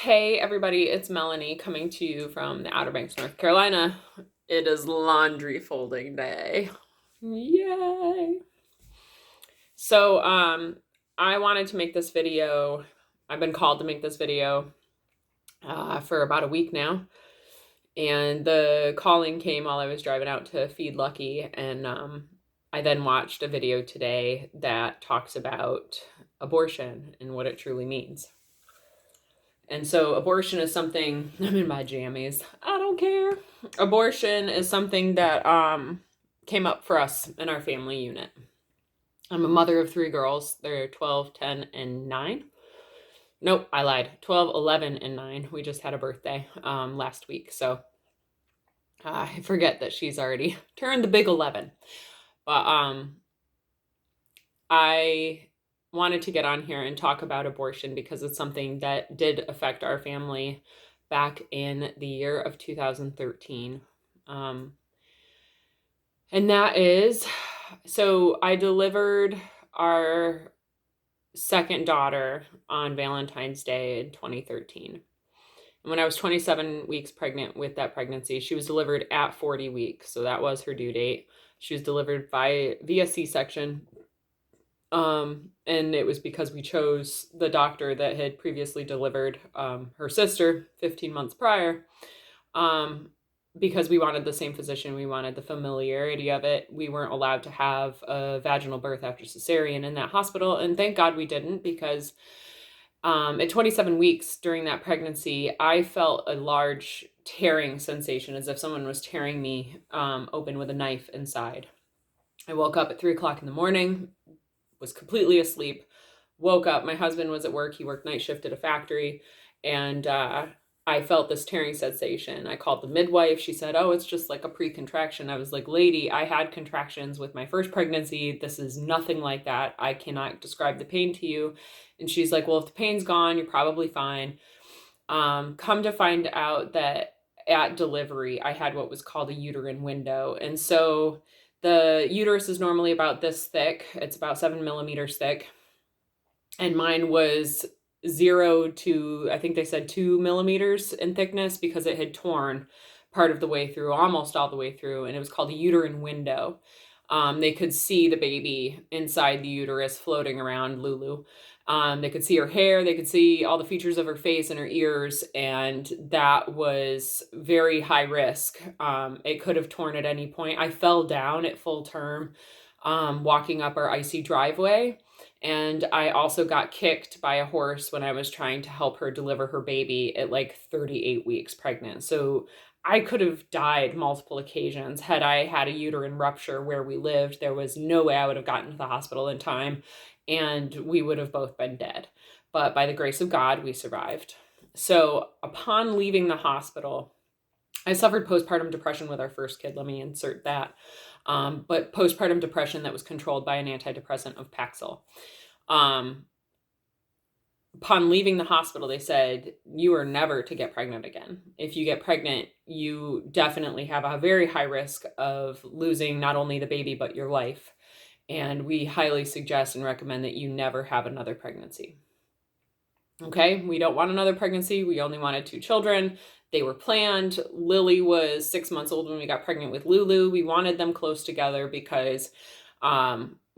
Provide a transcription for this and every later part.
Hey everybody, it's Melanie coming to you from the Outer Banks, North Carolina. It is laundry folding day. Yay! So, I wanted to make this video. I've been called to make this video for about a week now. And the calling came while I was driving out to feed Lucky. And I then watched a video today that talks about abortion and what it truly means. And so abortion is something, I'm in my jammies, I don't care. Abortion is something that came up for us in our family unit. I'm a mother of 3 girls. They're 12, 10, and 9. Nope, I lied. 12, 11, and 9. We just had a birthday last week. So I forget that she's already turned the big 11. But I wanted to get on here and talk about abortion because it's something that did affect our family back in the year of 2013. And that is, so I delivered our second daughter on Valentine's Day in 2013. And when I was 27 weeks pregnant with that pregnancy, she was delivered at 40 weeks. So that was her due date. She was delivered via C-section. And it was because we chose the doctor that had previously delivered her sister 15 months prior, because we wanted the same physician. We wanted the familiarity of it. We weren't allowed to have a vaginal birth after cesarean in that hospital, and thank God we didn't, because at 27 weeks during that pregnancy, I felt a large tearing sensation, as if someone was tearing me open with a knife inside. I woke up at 3 o'clock in the morning, was completely asleep, woke up. My husband was at work. He worked night shift at a factory, and I felt this tearing sensation. I called the midwife. She said, "Oh, it's just like a pre-contraction." I was like, "Lady, I had contractions with my first pregnancy. This is nothing like that. I cannot describe the pain to you." And she's like, "Well, if the pain's gone, you're probably fine." Come to find out that at delivery, I had what was called a uterine window. And so the uterus is normally about this thick. It's about 7 millimeters thick. And mine was 0 to, I think they said 2 millimeters in thickness, because it had torn part of the way through, almost all the way through. And it was called a uterine window. They could see the baby inside the uterus floating around Lulu. They could see her hair, they could see all the features of her face and her ears, and that was very high risk. It could have torn at any point. I fell down at full term, walking up our icy driveway, and I also got kicked by a horse when I was trying to help her deliver her baby at like 38 weeks pregnant. So I could have died multiple occasions had I had a uterine rupture where we lived. There was no way I would have gotten to the hospital in time, and we would have both been dead. But by the grace of God, we survived. So upon leaving the hospital, I suffered postpartum depression with our first kid. Let me insert that. But postpartum depression that was controlled by an antidepressant of Paxil. Upon leaving the hospital, they said, "You are never to get pregnant again. If you get pregnant, you definitely have a very high risk of losing not only the baby, but your life. And we highly suggest and recommend that you never have another pregnancy." Okay, we don't want another pregnancy. We only wanted 2 children. They were planned. Lily was 6 months old when we got pregnant with Lulu. We wanted them close together because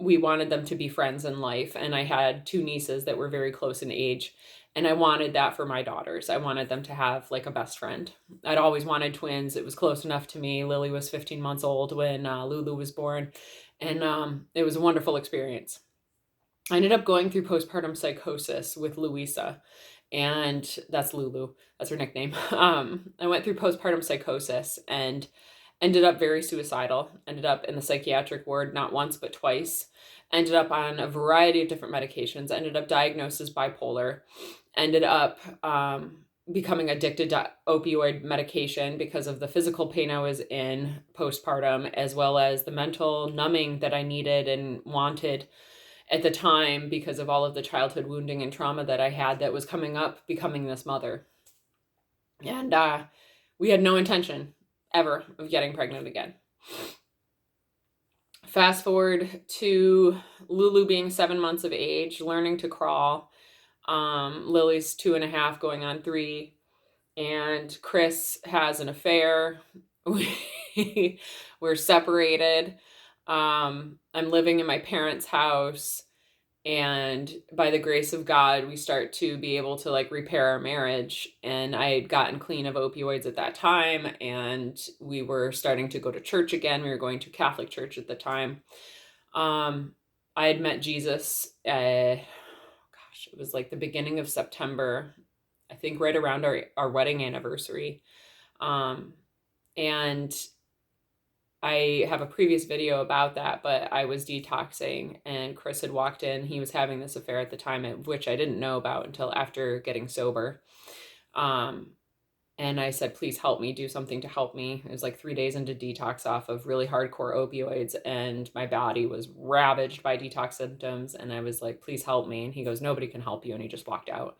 we wanted them to be friends in life. And I had 2 nieces that were very close in age. And I wanted that for my daughters. I wanted them to have like a best friend. I'd always wanted twins. It was close enough to me. Lily was 15 months old when Lulu was born. And it was a wonderful experience. I ended up going through postpartum psychosis with Louisa, and that's Lulu. That's her nickname. I went through postpartum psychosis and ended up very suicidal, ended up in the psychiatric ward not once but twice, ended up on a variety of different medications, ended up diagnosed as bipolar, ended up becoming addicted to opioid medication because of the physical pain I was in postpartum, as well as the mental numbing that I needed and wanted at the time because of all of the childhood wounding and trauma that I had that was coming up becoming this mother. And we had no intention ever of getting pregnant again. Fast forward to Lulu being 7 months of age, learning to crawl. Lily's 2.5 going on 3. And Chris has an affair. We're separated. I'm living in my parents' house. And by the grace of God, we start to be able to like repair our marriage. And I had gotten clean of opioids at that time. And we were starting to go to church again. We were going to Catholic church at the time. I had met Jesus, it was like the beginning of September, I think right around our wedding anniversary. And I have a previous video about that, but I was detoxing and Chris had walked in. He was having this affair at the time, which I didn't know about until after getting sober. And I said, please help me, do something to help me. It was like 3 days into detox off of really hardcore opioids, and my body was ravaged by detox symptoms. And I was like, please help me. And he goes, nobody can help you. And he just walked out.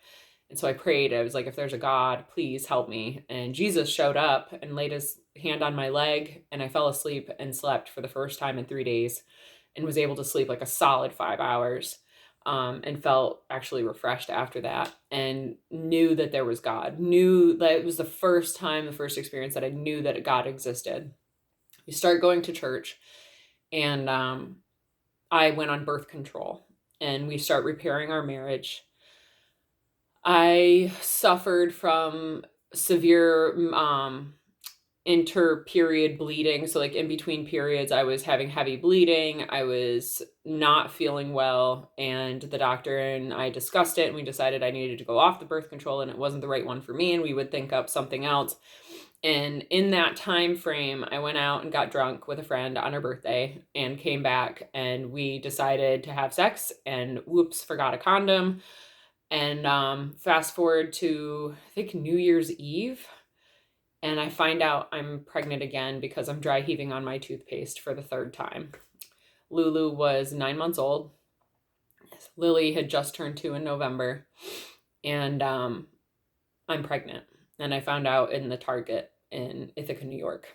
And so I prayed. I was like, if there's a God, please help me. And Jesus showed up and laid his hand on my leg, and I fell asleep and slept for the first time in 3 days and was able to sleep like a solid 5 hours. And felt actually refreshed after that, and knew that there was God, knew that it was the first experience that I knew that God existed. We start going to church, and I went on birth control, and we start repairing our marriage. I suffered from severe inter-period bleeding. So like in between periods, I was having heavy bleeding. I was not feeling well, and the doctor and I discussed it, and we decided I needed to go off the birth control, and it wasn't the right one for me, and we would think up something else. And in that time frame, I went out and got drunk with a friend on her birthday and came back, and we decided to have sex, and whoops, forgot a condom. And fast forward to, I think, New Year's Eve, and I find out I'm pregnant again because I'm dry heaving on my toothpaste for the 3rd time. Lulu was 9 months old. Lily had just turned 2 in November. And I'm pregnant. And I found out in the Target in Ithaca, New York.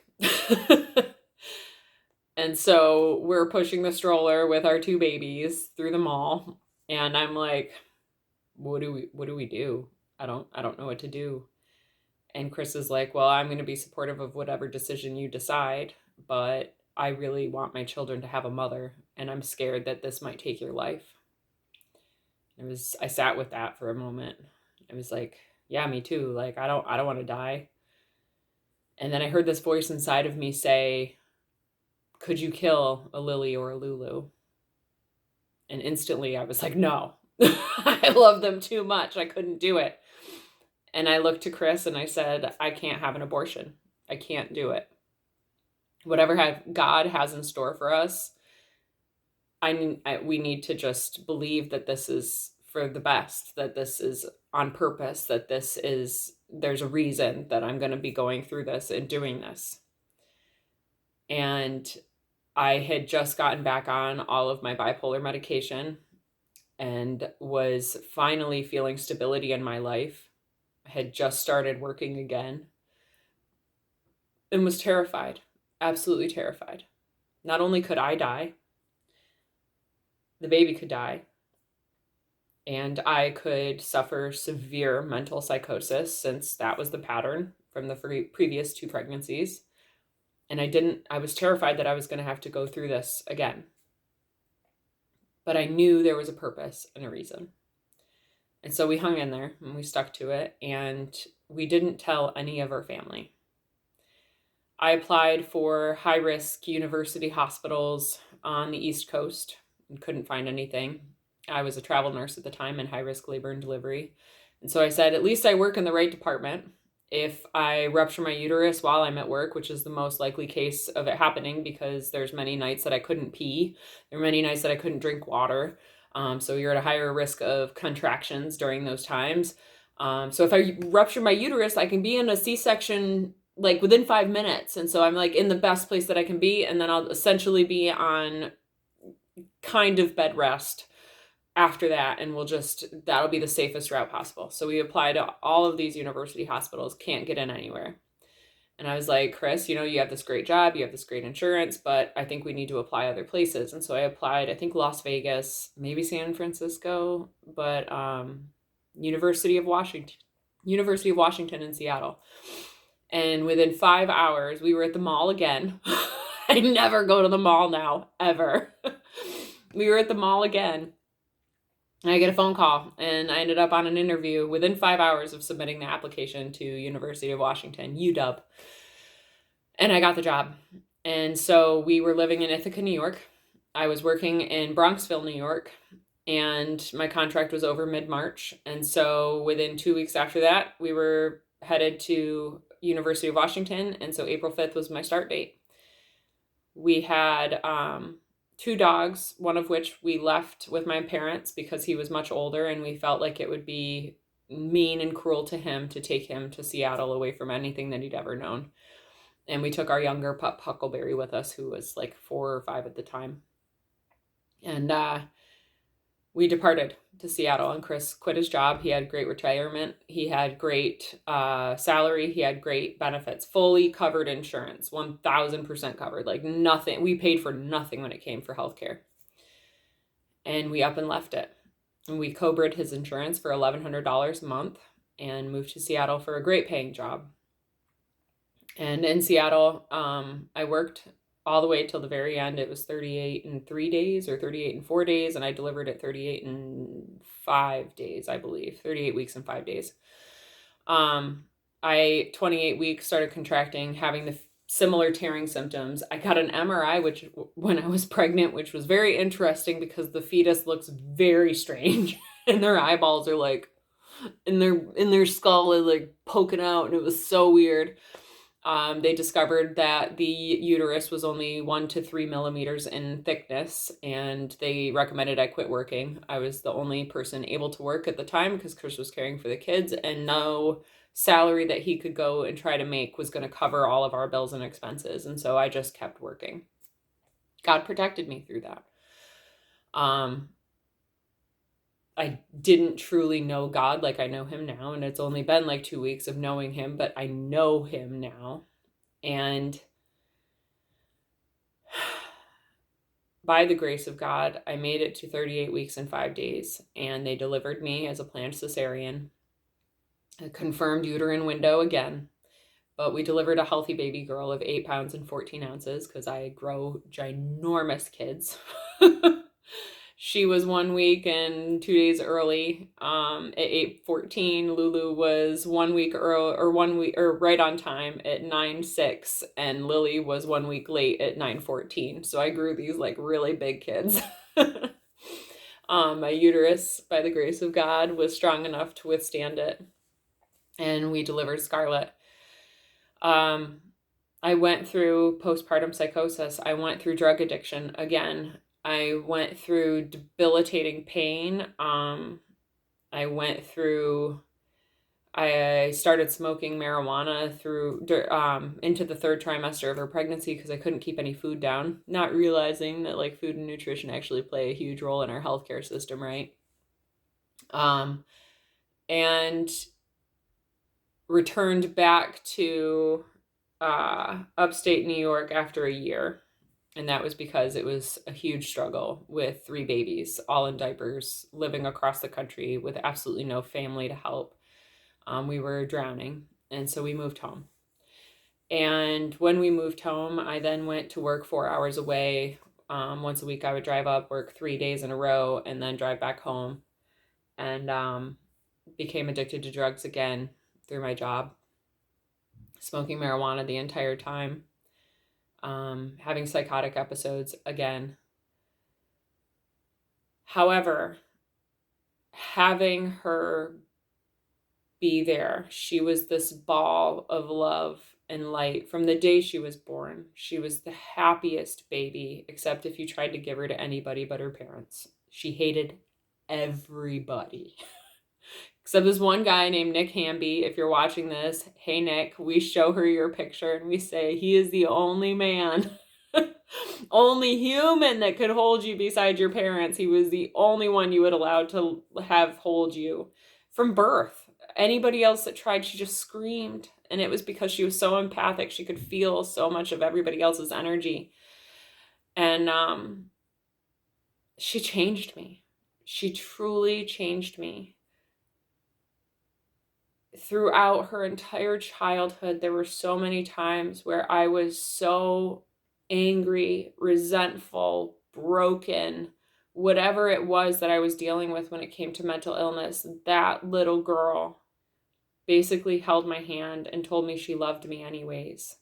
And so we're pushing the stroller with our 2 babies through the mall. And I'm like, what do we do? I don't know what to do. And Chris is like, well, I'm going to be supportive of whatever decision you decide, but I really want my children to have a mother, and I'm scared that this might take your life. I sat with that for a moment. I was like, yeah, me too. Like, I don't want to die. And then I heard this voice inside of me say, could you kill a Lily or a Lulu? And instantly I was like, no, I love them too much. I couldn't do it. And I looked to Chris and I said, I can't have an abortion. I can't do it. Whatever God has in store for us, we need to just believe that this is for the best, that this is on purpose, that there's a reason that I'm going to be going through this and doing this. And I had just gotten back on all of my bipolar medication and was finally feeling stability in my life. I had just started working again and was terrified, absolutely terrified. Not only could I die, the baby could die, and I could suffer severe mental psychosis, since that was the pattern from the previous 2 pregnancies. And I was terrified that I was going to have to go through this again. But I knew there was a purpose and a reason. And so we hung in there and we stuck to it, and we didn't tell any of our family. I applied for high-risk university hospitals on the East Coast and couldn't find anything. I was a travel nurse at the time in high-risk labor and delivery. And so I said, at least I work in the right department. If I rupture my uterus while I'm at work, which is the most likely case of it happening, because there's many nights that I couldn't pee. There were many nights that I couldn't drink water. So you're at a higher risk of contractions during those times. So if I rupture my uterus, I can be in a C-section like within 5 minutes. And so I'm like in the best place that I can be. And then I'll essentially be on kind of bed rest after that. And that'll be the safest route possible. So we applied to all of these university hospitals, can't get in anywhere. And I was like, Chris, you have this great job, you have this great insurance, but I think we need to apply other places. And so I applied, I think Las Vegas, maybe San Francisco, but University of Washington in Seattle. And within 5 hours, we were at the mall again. I never go to the mall now, ever. We were at the mall again. And I get a phone call, and I ended up on an interview within 5 hours of submitting the application to University of Washington, UW. And I got the job. And so we were living in Ithaca, New York. I was working in Bronxville, New York, and my contract was over mid-March. And so within 2 weeks after that, we were headed to University of Washington. And so April 5th was my start date. We had 2 dogs, one of which we left with my parents because he was much older, and we felt like it would be mean and cruel to him to take him to Seattle away from anything that he'd ever known. And we took our younger pup, Huckleberry, with us, who was like 4 or 5 at the time. And we departed to Seattle, and Chris quit his job. He had great retirement. He had great salary. He had great benefits, fully covered insurance, 1,000% covered, like nothing. We paid for nothing when it came for healthcare. And we up and left it. And we co-bred his insurance for $1,100 a month and moved to Seattle for a great paying job. And in Seattle, I worked all the way till the very end. It was 38 in 3 days or 38 in 4 days. And I delivered at 38 in 5 days, I believe, 38 weeks and 5 days. 28 weeks started contracting, having the similar tearing symptoms. I got an MRI, when I was pregnant, which was very interesting because the fetus looks very strange and their eyeballs are like, in their skull is like poking out. And it was so weird. They discovered that the uterus was only 1 to 3 millimeters in thickness, and they recommended I quit working. I was the only person able to work at the time because Chris was caring for the kids, and no salary that he could go and try to make was going to cover all of our bills and expenses. And so I just kept working. God protected me through that. I didn't truly know God like I know him now, and it's only been like 2 weeks of knowing him, but I know him now. And by the grace of God, I made it to 38 weeks and 5 days, and they delivered me as a planned cesarean, a confirmed uterine window again, but we delivered a healthy baby girl of 8 pounds and 14 ounces because I grow ginormous kids. She was 1 week and 2 days early. At 8:14, Lulu was 1 week early, or right on time at 9:06, and Lily was 1 week late at 9:14. So I grew these like really big kids. My uterus, by the grace of God, was strong enough to withstand it, and we delivered Scarlett. I went through postpartum psychosis. I went through drug addiction again. I went through debilitating pain. I started smoking marijuana into the 3rd trimester of her pregnancy because I couldn't keep any food down, not realizing that like food and nutrition actually play a huge role in our healthcare system, right? And returned back to upstate New York after a year. And that was because it was a huge struggle with 3 babies, all in diapers, living across the country with absolutely no family to help. We were drowning, and so we moved home. And when we moved home, I then went to work 4 hours away. Once a week, I would drive up, work 3 days in a row, and then drive back home. And became addicted to drugs again through my job, smoking marijuana the entire time. Having psychotic episodes again. However, having her be there, she was this ball of love and light from the day she was born. She was the happiest baby, except if you tried to give her to anybody but her parents. She hated everybody. Except this one guy named Nick Hamby. If you're watching this, hey Nick, we show her your picture and we say, he is the only man, only human that could hold you beside your parents. He was the only one you would allow to have hold you from birth. Anybody else that tried, she just screamed. And it was because she was so empathic. She could feel so much of everybody else's energy. And she changed me. She truly changed me. throughout her entire childhood, there were so many times where I was so angry, resentful, broken, whatever it was that I was dealing with when it came to mental illness. That little girl basically held my hand and told me she loved me anyways.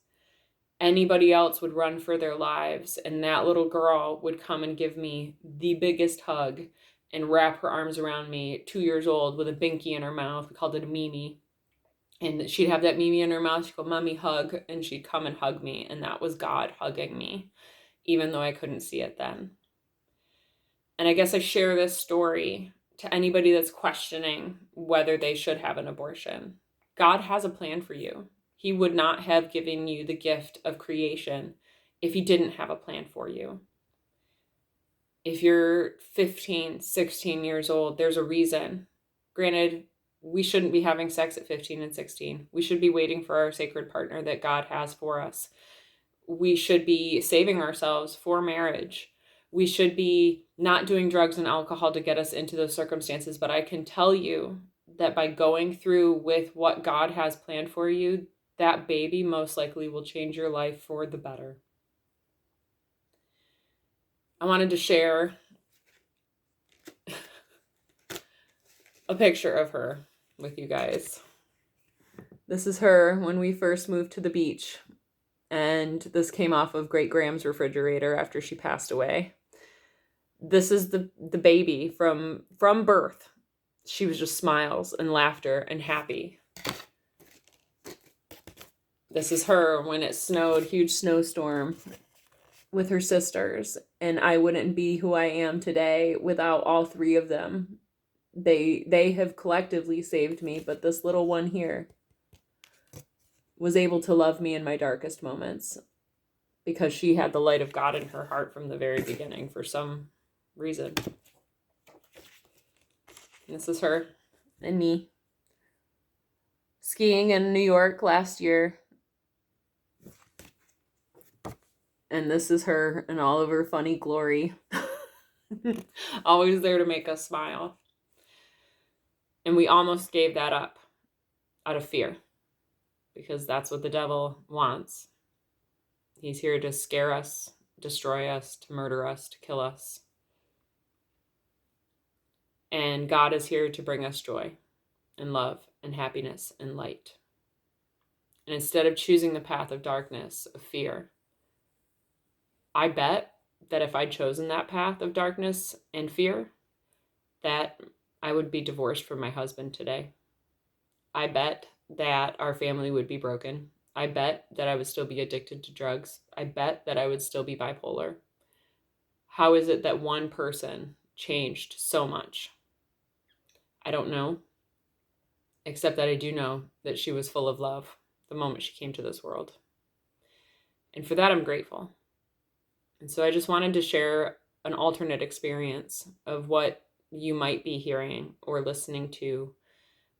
Anybody else would run for their lives, and that little girl would come and give me the biggest hug and wrap her arms around me, 2 years old, with a binky in her mouth. We called it a Mimi. And she'd have that Mimi in her mouth. She'd go, "Mommy, hug." And she'd come and hug me. And that was God hugging me, even though I couldn't see it then. And I guess I share this story to anybody that's questioning whether they should have an abortion. God has a plan for you. He would not have given you the gift of creation if he didn't have a plan for you. If you're 15, 16 years old, there's a reason. Granted, we shouldn't be having sex at 15 and 16. We should be waiting for our sacred partner that God has for us. We should be saving ourselves for marriage. We should be not doing drugs and alcohol to get us into those circumstances. But I can tell you that by going through with what God has planned for you, that baby most likely will change your life for the better. I wanted to share a picture of her with you guys. This is her when we first moved to the beach. And this came off of Great Graham's refrigerator after she passed away. This is the baby from birth. She was just smiles and laughter and happy. This is her when it snowed, huge snowstorm, with her sisters. And I wouldn't be who I am today without all three of them. They have collectively saved me, but this little one here was able to love me in my darkest moments because she had the light of God in her heart from the very beginning for some reason. This is her and me skiing in New York last year. And this is her in all of her funny glory. Always there to make us smile. And we almost gave that up out of fear, because that's what the devil wants. He's here to scare us, destroy us, to murder us, to kill us. And God is here to bring us joy and love and happiness and light. And instead of choosing the path of darkness, of fear, I bet that if I'd chosen that path of darkness and fear, that I would be divorced from my husband today. I bet that our family would be broken. I bet that I would still be addicted to drugs. I bet that I would still be bipolar. How is it that one person changed so much? I don't know, except that I do know that she was full of love the moment she came to this world. And for that, I'm grateful. And so I just wanted to share an alternate experience of what you might be hearing or listening to,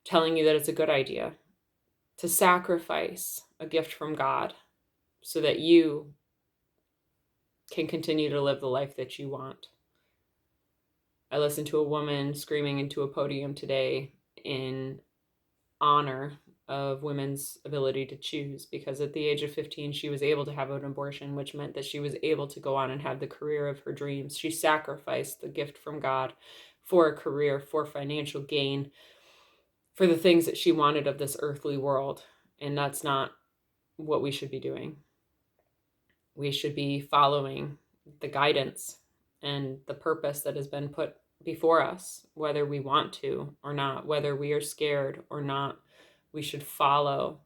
telling you that it's a good idea to sacrifice a gift from God so that you can continue to live the life that you want. I listened to a woman screaming into a podium today in honor of women's ability to choose, because at the age of 15, she was able to have an abortion, which meant that she was able to go on and have the career of her dreams. She sacrificed the gift from God for a career, for financial gain, for the things that she wanted of this earthly world. And that's not what we should be doing. We should be following the guidance and the purpose that has been put before us, whether we want to or not, whether we are scared or not. We should follow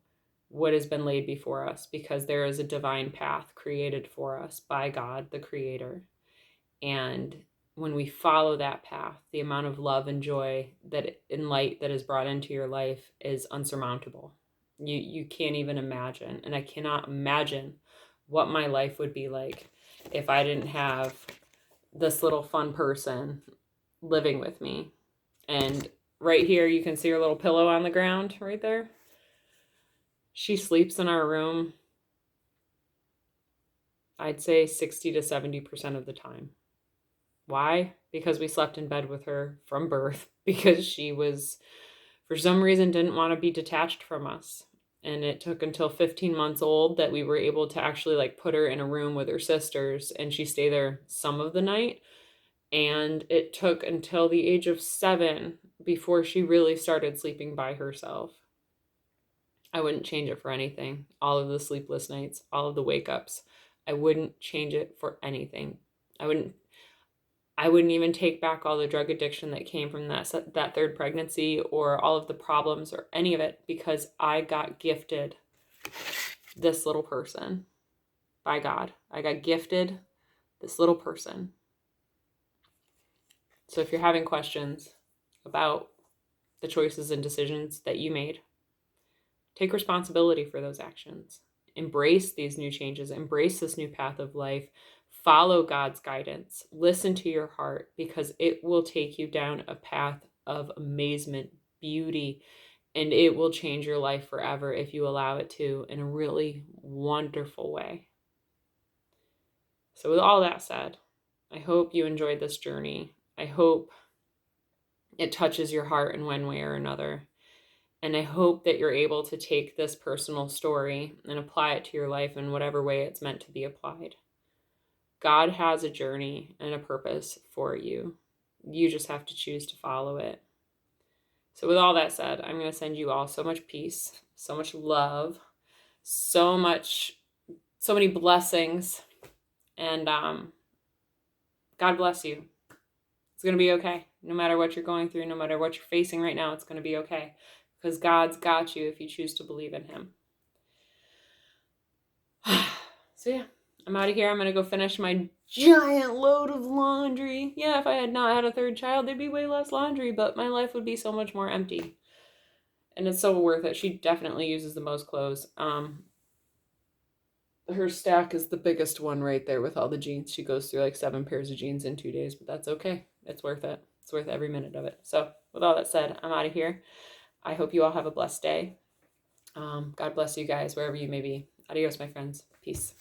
what has been laid before us, because there is a divine path created for us by God, the Creator. And when we follow that path, the amount of love and joy that and light that is brought into your life is unsurmountable. You can't even imagine. And I cannot imagine what my life would be like if I didn't have this little fun person living with me. And right here, you can see her little pillow on the ground right there. She sleeps in our room, I'd say 60 to 70% of the time. Why? Because we slept in bed with her from birth, because she was for some reason didn't want to be detached from us. And it took until 15 months old that we were able to actually like put her in a room with her sisters, and she stayed there some of the night. And it took until the age of 7 before she really started sleeping by herself. I wouldn't change it for anything. All of the sleepless nights, all of the wake ups, I wouldn't change it for anything. I wouldn't even take back all the drug addiction that came from that third pregnancy, or all of the problems, or any of it, because I got gifted this little person by God. I got gifted this little person. So if you're having questions about the choices and decisions that you made, take responsibility for those actions. Embrace these new changes. Embrace this new path of life. Follow God's guidance. Listen to your heart, because it will take you down a path of amazement, beauty, and it will change your life forever if you allow it to, in a really wonderful way. So with all that said, I hope you enjoyed this journey. I hope it touches your heart in one way or another. And I hope that you're able to take this personal story and apply it to your life in whatever way it's meant to be applied. God has a journey and a purpose for you. You just have to choose to follow it. So with all that said, I'm going to send you all so much peace, so much love, so many blessings. And God bless you. It's going to be okay. No matter what you're going through, no matter what you're facing right now, it's going to be okay. Because God's got you if you choose to believe in him. So yeah, I'm out of here. I'm going to go finish my giant load of laundry. Yeah, if I had not had a third child, there'd be way less laundry, but my life would be so much more empty. And it's so worth it. She definitely uses the most clothes. Her stack is the biggest one right there with all the jeans. She goes through like 7 pairs of jeans in 2 days, but that's okay. It's worth it. It's worth every minute of it. So with all that said, I'm out of here. I hope you all have a blessed day. God bless you guys wherever you may be. Adios, my friends. Peace.